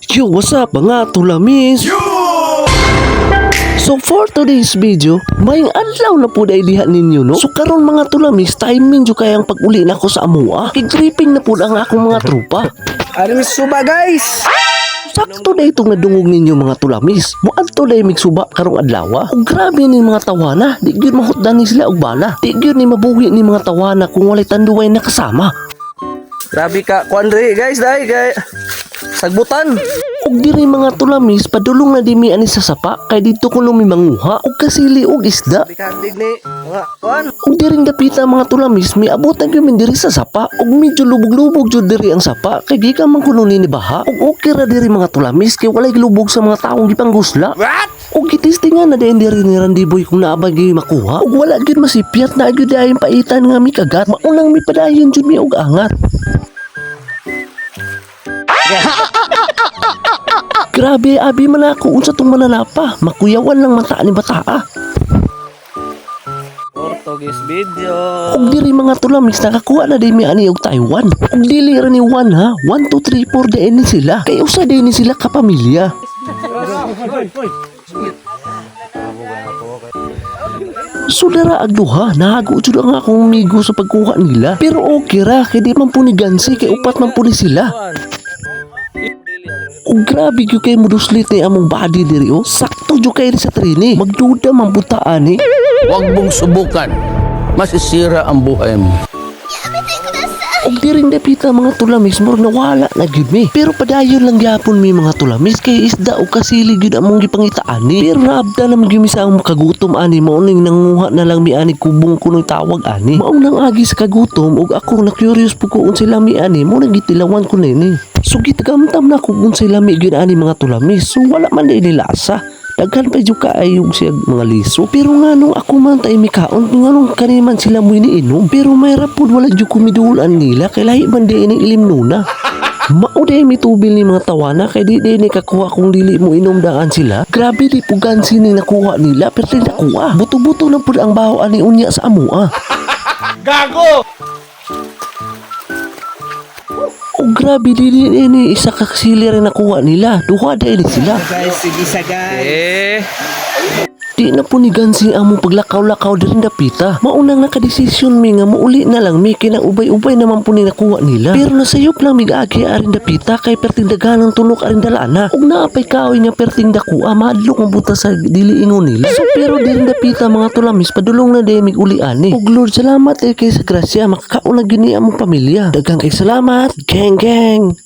Yo, what's up mga tulamis? So for today's video, mayang adlaw na po dahil diha ninyo no. So karon mga tulamis, timing jo kayang pag-uli na ko sa amua. Kig-tripping na po ang akong mga trupa. Alam suba guys. Sakto na itong nadungog ninyo mga tulamis. Muadto na mig suba karong adlaw. O grabe ni mga tawana, di gyud mahutdan ni sila og bala. Di gyud ni mabuhi ni mga tawana kung walay tanduay na kasama. Grabe ka, Kuandre guys, dai kay sagbutan. Og diri mga tulamis, padulong na di mi ani sa sapa kay dito ko mi manguha og kasili og isda. Bikadig ni mga kuan. Og diring dapita mga tulamis, mi abot na gyud diri sa sapa og medyo lubog-lubog jud diri ang sapa kay gikan man kuno ni baha. Og okay ra diri mga tulamis kay walay lubog sa mga taong gipanggusla. What? Og gitistingan na din diri ni Randiboy kung naabay gyud makuha. Og wala gyud masipyat na gyud dayon paitan nga mi kagat. Maunang mi padayon jud mi og angat. Grabe, abi man ako unsa tong mananapa. Makuyawan lang mata ni bataa. Portuguese video. Og diri mga tulamis nakakuha na din mi ani og Taiwan. Og dili ra ni 1 ha. 1 2 3 4 din ni sila. Kay usa din ni sila ka pamilya. Sudara ag duha, nahago jud ang akong migo sa pagkuha nila. Pero okay ra kay di man po ni gansi kay upat man po ni sila. O grabe gyud kay muduslit ni among body diri oh. Sakto jud kay sa trini. Magduda man butaan ni. Huwag mong subukan. Masisira ang buhay mo. Og diring dapita mga tulamis murag nawala na gyud mi. Pero padayon lang gyapon mi mga tulamis kay isda o kasili gyud among gipangitaan ni. Pero naabda na gyud mi sa among kagutom ani mao ning nanguha na lang mi ani kubong kunoy tawag ani. Mao nang agi sa kagutom og ako na curious pud ko unsa lami ani mo nang gitilawan ko nini. So gitagamtam na kung unsa lami gyud ani mga tulamis. So wala man di nilasa. Daghan pa jud kaayog siya mga liso. Pero nganong ako man tay mikaon nganong kaniman sila mo iniinom. Pero may rapod wala jud kumidulan nila kay lahi man di ini ilim nuna. Mao day mitubil ni mga tawana kay di ni kakuha kung dili mo inom daan sila. Grabe di pugan sini nakuha nila pero di nakuha. Buto-buto na pud ang baho ani unya sa amua. Gago. Oh grabe di ini isa ka kasili rin nakuha nila. Duha day ni sila. Guys, sige sa guys. Di na po ni gansi among paglakaw-lakaw din dapita. Maunang nakadesisyon mi nga muuli na lang mi kinaubay-ubay naman po ni nakuha nila. Pero nasayop lang mi gaagi arin dapita kay perting daganang tunok arin dalana. Ug naapay kaoy nga perting dakuha madlok ang buta sa dili ingon nila. So pero din dapita mga tulamis padulong na day mig uli ani. Ug Lord salamat kay sa grasya makakaon na gini among pamilya. Daghang kay salamat. Geng geng.